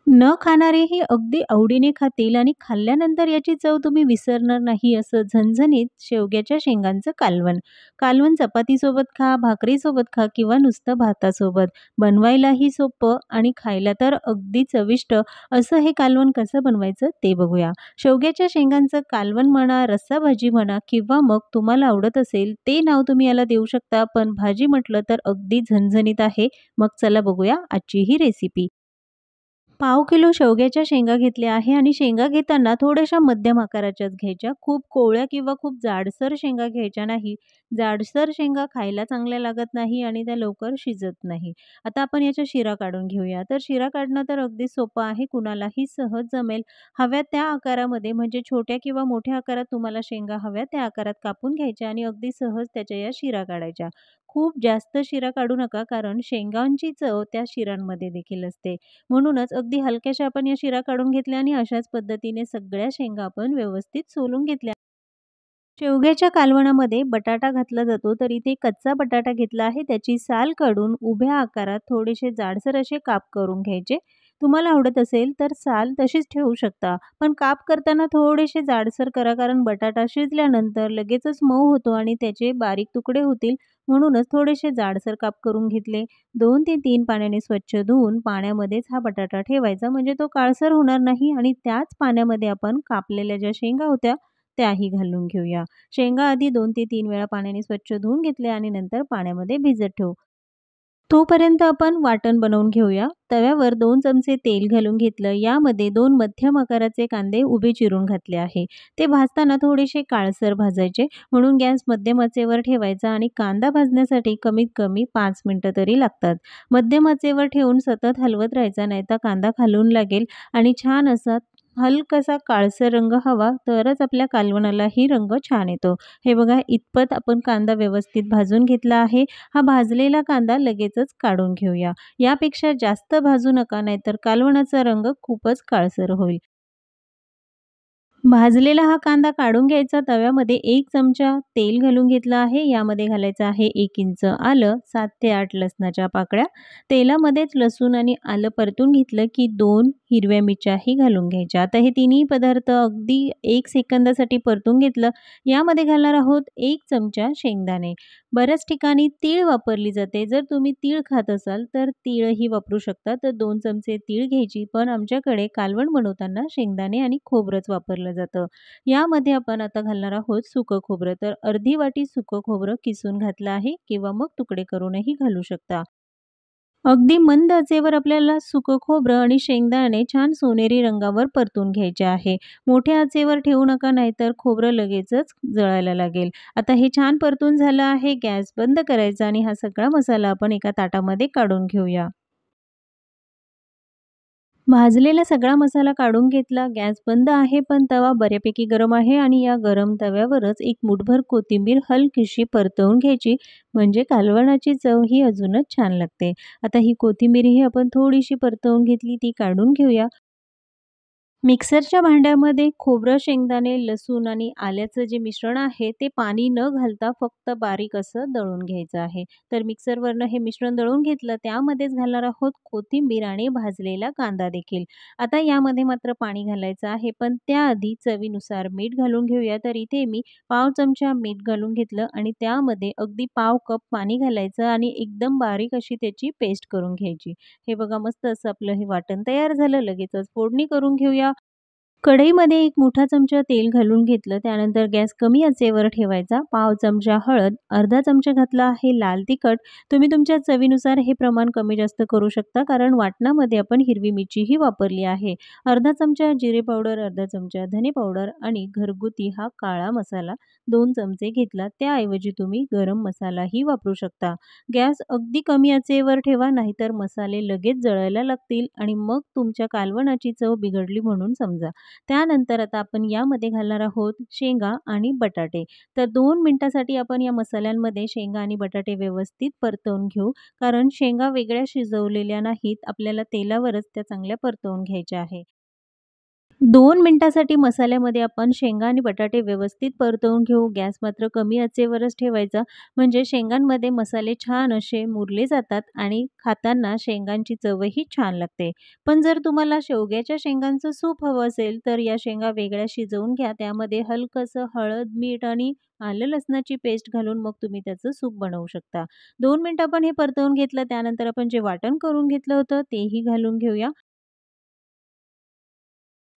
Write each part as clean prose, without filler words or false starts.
न खाणारेही अगदी आवडीने खातील आणि खाल्ल्यानंतर याची चव तुम्ही विसरणार नाही असं झणझणीत शेवग्याच्या शेंगांचं कालवण. कालवण चपातीसोबत खा, भाकरीसोबत खा किंवा नुसतं भातासोबत. बनवायलाही सोपं आणि खायला तर अगदी चविष्ट असं हे कालवण कसं बनवायचं ते बघूया. शेवग्याच्या शेंगांचं कालवण म्हणा, रस्सा भाजी म्हणा किंवा मग तुम्हाला आवडत असेल ते नाव तुम्ही याला देऊ शकता, पण भाजी म्हटलं तर अगदी झणझणीत आहे. मग चला बघूया आजची ही रेसिपी. पाव किलो शेवग्याच्या शेंगा घेतल्या आहे आणि शेंगा घेताना थोड्याशा मध्यम आकाराच्याच घ्यायच्या. खूप कोवळ्या किंवा खूप जाडसर शेंगा घ्यायच्या नाही. जाडसर शेंगा खायला चांगल्या लागत नाही आणि त्या लवकर शिजत नाही. आता आपण याच्या शिरा काढून घेऊया. तर शिरा काढणं तर अगदी सोपं आहे. कुणालाही सहज जमेल. हव्या त्या आकारामध्ये म्हणजे छोट्या किंवा मोठ्या आकारात तुम्हाला शेंगा हव्या त्या आकारात कापून घ्यायच्या आणि अगदी सहज त्याच्या या शिरा काढायच्या. खूप जास्त शिरा काढू नका कारण शेंगांची चव त्या शिरांमध्ये देखील असते. म्हणूनच अगदी हलक्याशा आपण या शिरा काढून घेतल्या आणि अशाच पद्धतीने सगळ्या शेंगा आपण व्यवस्थित सोलून घेतल्या. शेवग्याच्या कालवणामध्ये बटाटा घातला जातो, तर इथे कच्चा बटाटा घेतला आहे. त्याची साल काढून उभ्या आकारात थोडेसे जाडसर असे काप करून घ्यायचे. तुम्हाला आवडत असेल तर साल तशीच ठेवू शकता. पण काप करताना थोडेसे जाडसर करा कारण बटाटा शिजल्यानंतर लगेचच मऊ होतो आणि त्याचे बारीक तुकडे होतील. म्हणूनच थोडेसे जाडसर काप करून घेतले. 2 ते 3 पाण्याने स्वच्छ धुवून पाण्यामध्येच हा बटाटा ठेवायचा म्हणजे तो काळसर होणार नाही आणि त्याच पाण्यामध्ये आपण कापलेल्या ज्या शेंगा होत्या त्याही घालून घेऊया. शेंगा आधी 2 ते 3 वेळा पाण्याने स्वच्छ धुवून घेतल्या आणि नंतर पाण्यामध्ये भिजत ठेवू. तोपर्यंत आपण वाटण बनवून घेऊया. तव्यावर 2 चमचे तेल घालून घेतलं. यामध्ये 2 मध्यम आकाराचे कांदे उभे चिरून घातले आहे. ते भाजताना थोडेसे काळसर भाजायचे म्हणून गॅस मध्यम आचेवर ठेवायचा आणि कांदा भाजण्यासाठी कमीत कमी 5 मिनिटं तरी लागतात. मध्यम आचेवर ठेवून सतत हलवत राहायचा नाहीतर कांदा खालून लागेल आणि छान असा हलकासा काळसर रंग हवा तरच आपल्या कालवणालाही रंग छान येतो. हे बघा इतपत आपण कांदा व्यवस्थित भाजून घेतला आहे. हा भाजलेला कांदा लगेचच काढून घेऊया. यापेक्षा जास्त भाजू नका नाहीतर कालवणाचा रंग खूपच काळसर होईल. भाजलेला हा कांदा काढून घ्यायचा. तव्यामध्ये 1 चमचा तेल घालून घेतलं आहे. यामध्ये घालायचं आहे 1 इंच आलं, 7 ते 8 लसणाच्या पाकळ्या. तेलामध्येच लसूण आणि आलं परतून घेतलं की 2 हिरव्या मिरच्याही घालून घ्यायच्या. आता हे तिन्ही पदार्थ अगदी 1 सेकंदासाठी परतून घेतलं. यामध्ये घालणार आहोत 1 चमचा शेंगदाणे. बऱ्याच ठिकाणी तीळ वापरली जाते. जर तुम्ही तीळ खात असाल तर तीळही वापरू शकता. तर 2 चमचे तीळ घ्यायची. पण आमच्याकडे कालवण बनवताना शेंगदाणे आणि खोबरंच वापरलं जातं. यामध्ये आपण आता घालणार आहोत सुकं खोबरं. तर अर्धी वाटी सुकं खोबरं किसून घातलं आहे किंवा मग तुकडे करूनही घालू शकता. अगदी मंद आचेवर आपल्याला सुकं खोबरं आणि शेंगदाणे छान सोनेरी रंगावर परतून घ्यायचे आहे. मोठ्या आचेवर ठेवू नका नाहीतर खोबरं लगेचच जळायला लागेल. आता हे छान परतून झालं आहे. गॅस बंद करायचा आणि हा सगळा मसाला आपण एका ताटामध्ये काढून घेऊया. भाजलेला सगळा मसाला काढून घेतला. गॅस बंद आहे, पण तवा बऱ्यापैकी गरम आहे आणि या गरम तव्यावरच एक मूठभर कोथिंबीर हलकीशी परतवून घ्यायची, म्हणजे कालवणाची चव ही अजूनच छान लागते. आता ही कोथिंबीरही आपण थोडीशी परतवून घेतली, ती काढून घेऊया. मिक्सरच्या भांड्यामध्ये खोबरं, शेंगदाणे, लसूण आणि आल्याचं जे मिश्रण आहे ते पाणी न घालता फक्त बारीक असं दळून घ्यायचं आहे. तर मिक्सरवरनं हे मिश्रण दळून घेतलं. त्यामध्येच घालणार आहोत कोथिंबीर आणि भाजलेला कांदा देखील. आता यामध्ये मात्र पाणी घालायचं आहे, पण त्याआधी चवीनुसार मीठ घालून घेऊया. तर इथे मी पाव चमचा मीठ घालून घेतलं आणि त्यामध्ये अगदी पाव कप पाणी घालायचं आणि एकदम बारीक अशी त्याची पेस्ट करून घ्यायची. हे बघा मस्त असं आपलं हे वाटण तयार झालं. लगेचच फोडणी करून घेऊया. कढईमध्ये एक मोठा चमचा तेल घालून घेतलं. त्यानंतर गॅस कमी आचेवर ठेवायचा. पाव चमचा हळद, अर्धा चमचा घातला आहे लाल तिखट. तुम्ही तुमच्या चवीनुसार हे प्रमाण कमी जास्त करू शकता कारण वाटणामध्ये आपण हिरवी मिरचीही वापरली आहे. अर्धा चमचा जिरे पावडर, अर्धा चमचा धने पावडर आणि घरगुती हा काळा मसाला 2 चमचे घेतला. त्याऐवजी तुम्ही गरम मसालाही वापरू शकता. गॅस अगदी कमी आचेवर ठेवा नाहीतर मसाले लगेच जळायला लागतील आणि मग तुमच्या कालवणाची चव बिघडली म्हणून समजा. त्यानंतर आता आपण यामध्ये घालणार आहोत शेंगा आणि बटाटे. तर 2 मिनिटासाठी आपण या मसाल्यांमध्ये शेंगा आणि बटाटे व्यवस्थित परतवून घेऊ. कारण शेंगा वेगळ्या शिजवलेल्या नाहीत. आपल्याला तेलावरच त्या चांगल्या परतवून घ्यायच्या आहे. 2 मिनिटासाठी मसाल्यामध्ये आपण शेंगा आणि बटाटे व्यवस्थित परतवून घेऊ. गॅस मात्र कमी आचेवरच ठेवायचा. म्हणजे शेंगांमध्ये मसाले छान असे मुरले जातात आणि खाताना शेंगांची चवही छान लागते. पण जर तुम्हाला शेवग्याच्या शेंगांचं सूप हवं असेल, तर या शेंगा वेगळ्या शिजवून घ्या. त्यामध्ये हलकसं हळद, मीठ आणि आलं लसणाची पेस्ट घालून मग तुम्ही त्याचं सूप बनवू शकता. 2 मिनिटं आपण हे परतवून घेतलं. त्यानंतर आपण जे वाटण करून घेतलं होतं तेही घालून घेऊया.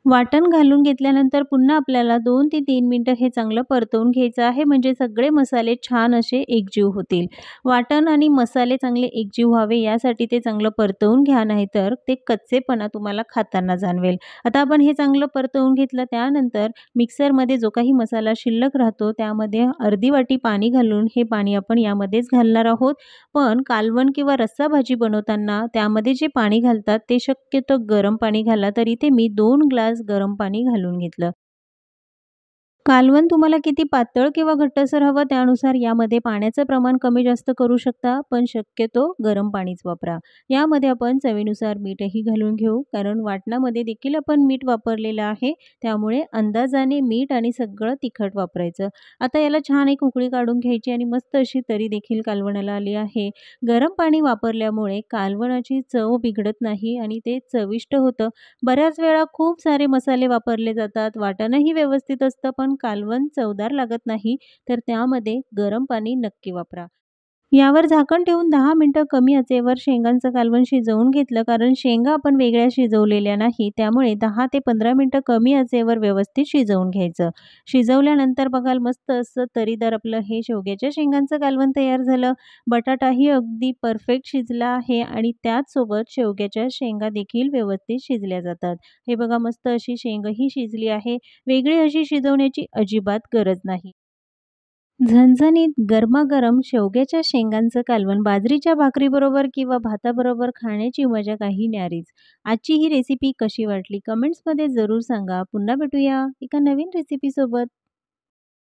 वाटण घालून घेतल्यानंतर पुन्हा आपल्याला 2 ते 3 मिनिटं हे चांगलं परतवून घ्यायचं आहे, म्हणजे सगळे मसाले छान असे एकजीव होतील. वाटण आणि मसाले चांगले एकजीव व्हावे यासाठी ते चांगलं परतवून घ्या, नाहीतर ते कच्चेपणा तुम्हाला खाताना जाणवेल. आता आपण हे चांगलं परतवून घेतलं. त्यानंतर मिक्सरमध्ये जो काही मसाला शिल्लक राहतो त्यामध्ये अर्धी वाटी पाणी घालून हे पाणी आपण यामध्येच घालणार आहोत. पण कालवण किंवा रस्सा भाजी बनवताना त्यामध्ये जे पाणी घालतात ते शक्यतो गरम पाणी घाला. तर इथे मी 2 ग्लास गरम पाणी घालून घेतलं. कालवण तुम्हाला किती पातळ किंवा घट्टसर हवं त्यानुसार यामध्ये पाण्याचं प्रमाण कमी जास्त करू शकता, पण शक्यतो गरम पाणीच वापरा. यामध्ये आपण चवीनुसार मीठही घालून घेऊ, कारण वाटणामध्ये देखील आपण मीठ वापरलेलं आहे. त्यामुळे अंदाजाने मीठ आणि सगळं तिखट वापरायचं. आता याला छान एक उकळी काढून घ्यायची आणि मस्त अशी तरी देखील कालवणाला आली आहे. गरम पाणी वापरल्यामुळे कालवणाची चव बिघडत नाही आणि ते चविष्ट होतं. बऱ्याच वेळा खूप सारे मसाले वापरले जातात, वाटणही व्यवस्थित असतं, पण कालवण चवदार लागत नाही. तर त्यामध्ये गरम पाणी नक्की वापरा. यावर झाकण ठेवून 10 मिनिटं कमी आचेवर शेंगांचं कालवण शिजवून घेतलं, कारण शेंगा आपण वेगळ्या शिजवलेल्या नाही. त्यामुळे 10 ते 15 मिनिटं कमी आचेवर व्यवस्थित शिजवून घ्यायचं. शिजवल्यानंतर बघाल मस्त असं तरीदार आपलं हे शेवग्याच्या शेंगांचं कालवण तयार झालं. बटाटाही अगदी परफेक्ट शिजला आहे आणि त्याचसोबत शेवग्याच्या शेंगा देखील व्यवस्थित शिजल्या जातात. हे बघा मस्त अशी शेंगही शिजली आहे. वेगळी अशी शिजवण्याची अजिबात गरज नाही. झणझणीत गरमागरम शेवग्याच्या शेंगांचं कालवण बाजरीच्या भाकरीबरोबर किंवा भाताबरोबर खाण्याची मजा काही न्यारीच. आजची ही रेसिपी कशी वाटली कमेंट्समध्ये जरूर सांगा. पुन्हा भेटूया एका नवीन रेसिपीसोबत.